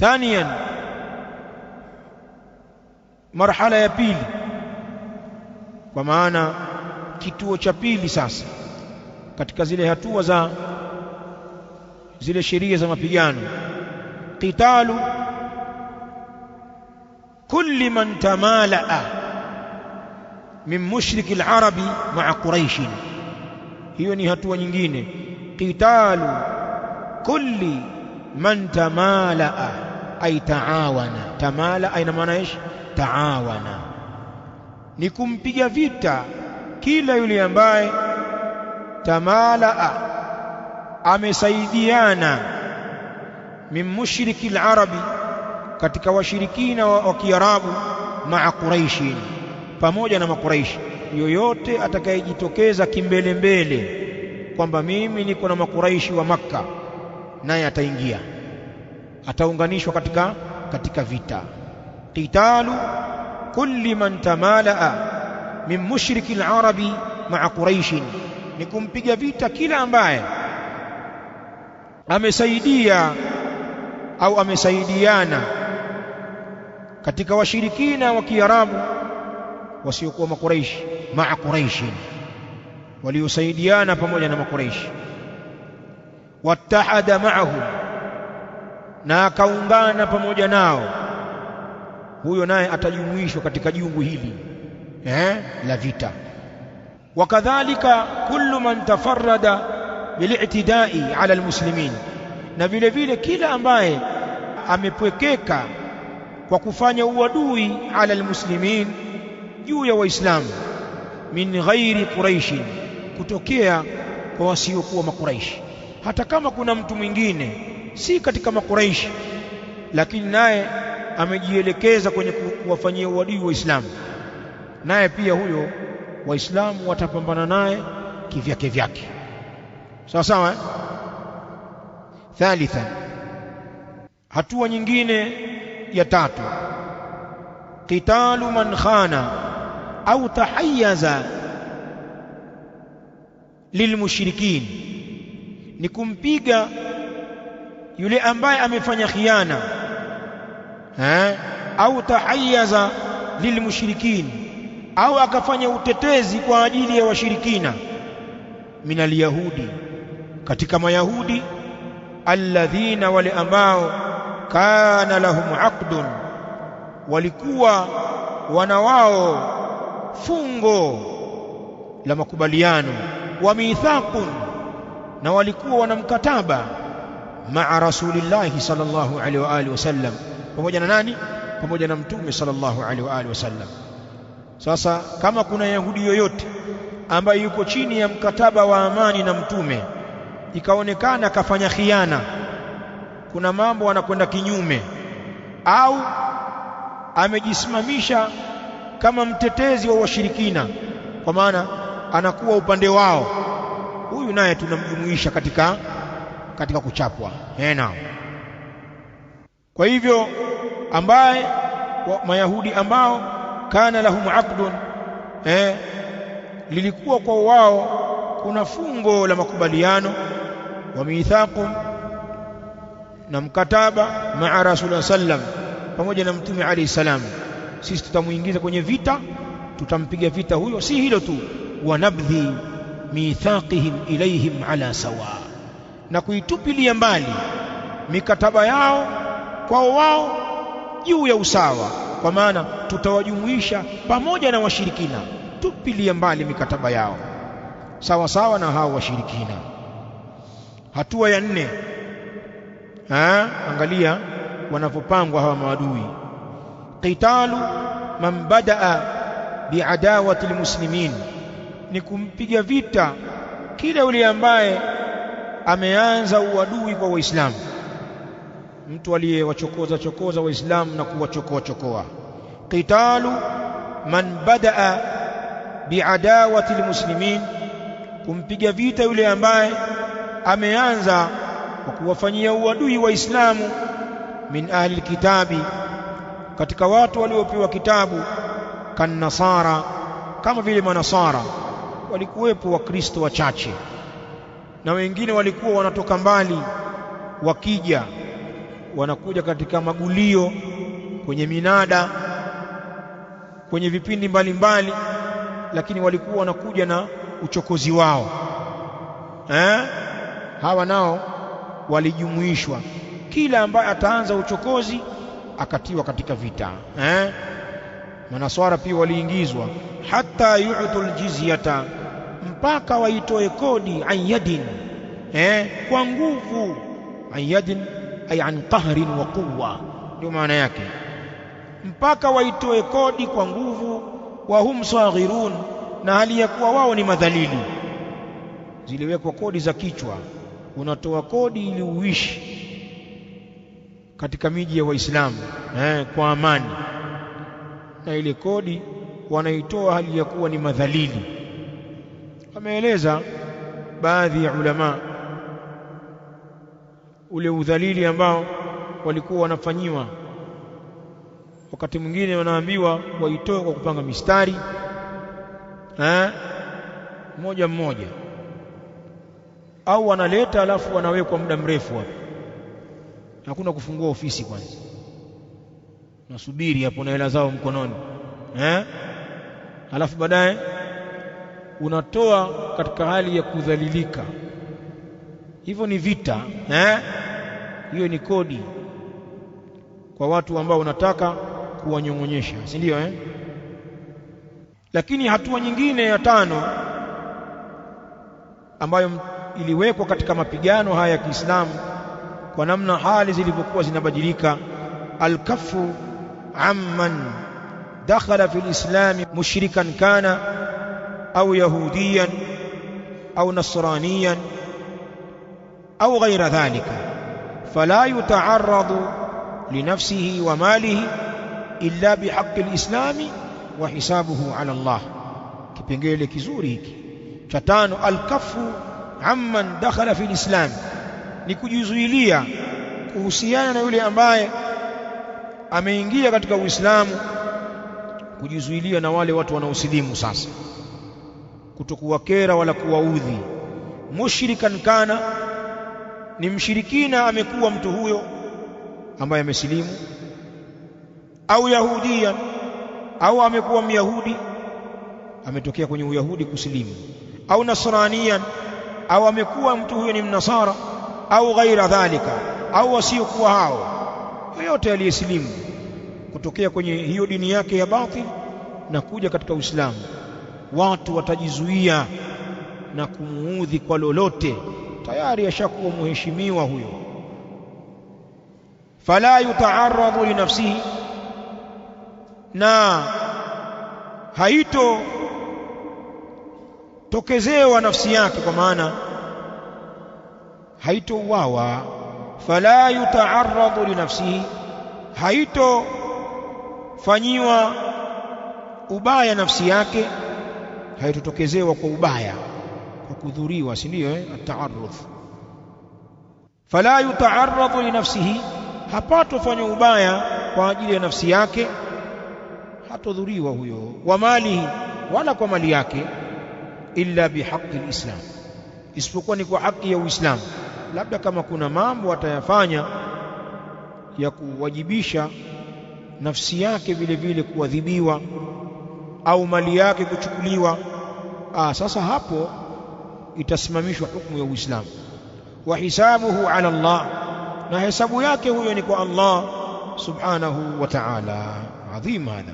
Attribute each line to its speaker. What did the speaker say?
Speaker 1: Thaniyan, marhala ya pili, kwa maana kituo cha pili sasa katika zile hatua za zile sheria za mapigano, qitalu kulli man tamalaa min mushrik al-arabi ma'a quraish. Hiyo ni hatua nyingine. Qitalu kulli man tamalaa ay taawana. Tamala aina maana ish taawana, ni kumpiga vita kila yule ambaye tamalaa, amesaidiana, min mushriki al-arabi, katika washirikina wa Kiarabu, ma'a quraish, pamoja na makuraishi. Yoyote atakayejitokeza kimbele mbele kwamba mimi niko na makuraishi wa Makka, naye ataingia, ataunganishwa katika vita. Qitalu kulli man tamalaa min mushriki al-arabi ma'a quraish, ni kumpiga vita kila ambaye amesaidia au amesaidiana katika washirikina wa Kiarabu wasiokuwa makuraishi, ma'a quraish, waliosaidiana pamoja na makuraishi. Wattahada ma'ahum, na akaungana pamoja nao, huyo naye atajumuishwa katika jungu hili la vita. Wakadhalika kullu man tafarrada bil'itidai ala almuslimin, na vile vile kila ambaye amepwekeka kwa kufanya uadui ala almuslimin, juu ya Waislamu, min ghairi quraish, kutokea kwa wasiokuwa makuraishi. Hata kama kuna mtu mwingine si katika makuraishi, lakini naye amejielekeza kwenye kuwafanyia uadui Waislamu, naye pia huyo Waislamu watapambana naye kivyake vyake, sawa sawa. Thalitha, hatua nyingine ya tatu, qitalu man khana au tahayyaza lilmushrikin, ni kumpiga yule ambaye amefanya khiana, au tahayyaza lilmushrikin, au akafanya utetezi kwa ajili ya washirikina, min alyahudi, katika mayahudi, alladhina, wale ambao, kana lahum aqdun, walikuwa wana wao fungo la makubaliano, wa mithaqun, na walikuwa wana mkataba, ma'a rasulillahi sallallahu alaihi wa alihi wasallam, pamoja na nani? Pamoja na mtume sallallahu alaihi wa alihi wasallam. Sasa kama kuna yahudi yoyote ambaye yuko chini ya mkataba wa amani na mtume, ikaonekana kafanya khiana, kuna mambo anakwenda kinyume, au amejisimamisha kama mtetezi wa washirikina, kwa maana anakuwa upande wao, huyu naye tunamjumuisha katika kuchapwa. Naam. Kwa hivyo ambaye mayahudi ambao kana lahum aqdun, lilikuwa kwa wao kuna fungo la makubaliano, wa mithaqun, na mkataba, ma'a rasulullah sallam, pamoja na mtume alayhi salam, sisi tutamuingiza kwenye vita, tutampiga vita huyo. Si hilo tu, wa nabdhi mithaqihim ilayhim ala sawa, na kuitupilia mbali mikataba yao kwa wao juu ya usawa, kwa maana tutawajumuisha pamoja na washirikina, tupilia mbali mikataba yao sawa sawa na hao washirikina. Hatua ya 4, angalia wanavyopangwa hawa maadui. Qitalu man badaa biadawati almuslimin, ni kumpiga vita kila yule ambaye ameanza uadui kwa Waislamu, mtu aliyewachokoza Waislamu na kuwachokoa. Qitalu man badaa biadawati almuslimin, kumpiga vita yule ambaye ameanza kwa kuwafanyia uadui Waislamu, min ahli alkitabi, katika watu waliopewa kitabu, kan nasara, kama vile manasara. Walikuwepo Wakristo wachache na wengine walikuwa wanatoka mbali wakija wanakuja katika magulio, kwenye minada, kwenye vipindi mbalimbali, lakini walikuwa wanakuja na uchokozi wao. Hawa nao walijumuishwa, kila ambaye ataanza uchokozi akatiwa katika vita. Manaswara pia waliingizwa, hata yu'tul jizyata, mpaka waitoe kodi, an yadin, kwa nguvu. An yadin ay an qahrin wa quwwa, ndio maana yake, mpaka waitoe kodi kwa nguvu. Wa hum saghirun, na hali ya kuwa wao ni madhalili. Ziliwekwa kodi za kichwa, unatoa kodi ili uishi katika miji ya Waislamu kwa amani, na ile kodi wanaitoa hali ya kuwa ni madhalili. Wameeleza baadhi ya ulama ule udhalili ambao walikuwa wanafanyiwa. Wakati mwingine wanaambiwa waitoe kwa kupanga mistari mmoja mmoja, au wanaleta alafu wanawekwa muda mrefu hapo, hakuna kufungua ofisi kwanza, nasubiri hapo na hela zao mkononi, alafu baadaye unatoa katika hali ya kudhalilika. Hivyo ni vita, hiyo ni kodi kwa watu ambao unataka kuwanyong'onyesha, si ndio? Lakini hatua nyingine ya tano ambayo iliwekwa katika mapigano haya ya Kiislamu, kwa namna hali zilivyokuwa zinabadilika, alkafu amman dakhala fi lislami mushrikan kana au yahudiyan au nasraniyan au ghaira dhalika, fala yuta'arradu linafsihi wa malihi illa bihaqqi alislami wa hisabuhu ala Allah. Kipengele kizuri hiki cha tano, alkafu amman dakhala fi lislam, ni kujizuilia kuhusiana na yule ambaye ameingia katika Uislamu, kujizuilia na wale watu wanaosilimu sasa, kutokuwakera wala kuwaudhi. Mushrikan kana, ni mshirikina amekuwa mtu huyo ambaye amesilimu, au yahudiyan, au amekuwa myahudi ametokea kwenye uyahudi kusilimu, au nasraniyan, au amekuwa mtu huyo ni mnasara, au ghaira dhalika, au wasiokuwa hao, yoyote aliyesilimu kutokea kwenye hiyo dini yake ya batil na kuja katika Uislamu, watu watajizuia na kumuudhi kwa lolote, tayari ashakuwa mheshimiwa huyo. Fala yuta'arradu li nafsihi, na haito tokezewa nafsi yake, kwa maana haitouawa. Fala yuta'arradu li nafsihi, haitofanyiwa ubaya nafsi yake, haitotokezewa kwa ubaya, kwa kudhuriwa, si ndio? At-ta'arrud. Fala yuta'arradu li nafsihi, hapatofanya ubaya kwa ajili ya nafsi yake, hatodhuriwa huyo. Wa malihi, wala kwa mali yake, illa bihaqqi alislam, isipokuwa ni kwa haki ya Uislamu. Labda kama kuna mambo atayafanya ya kuwajibisha nafsi yake vile vile kuadhibiwa, au mali yake kuchukuliwa, sasa hapo itasimamishwa hukumu ya Uislamu. Wa hisabuhu ala Allah, na hesabu yake huyo ni kwa Allah subhanahu wa ta'ala. Adhim hadha.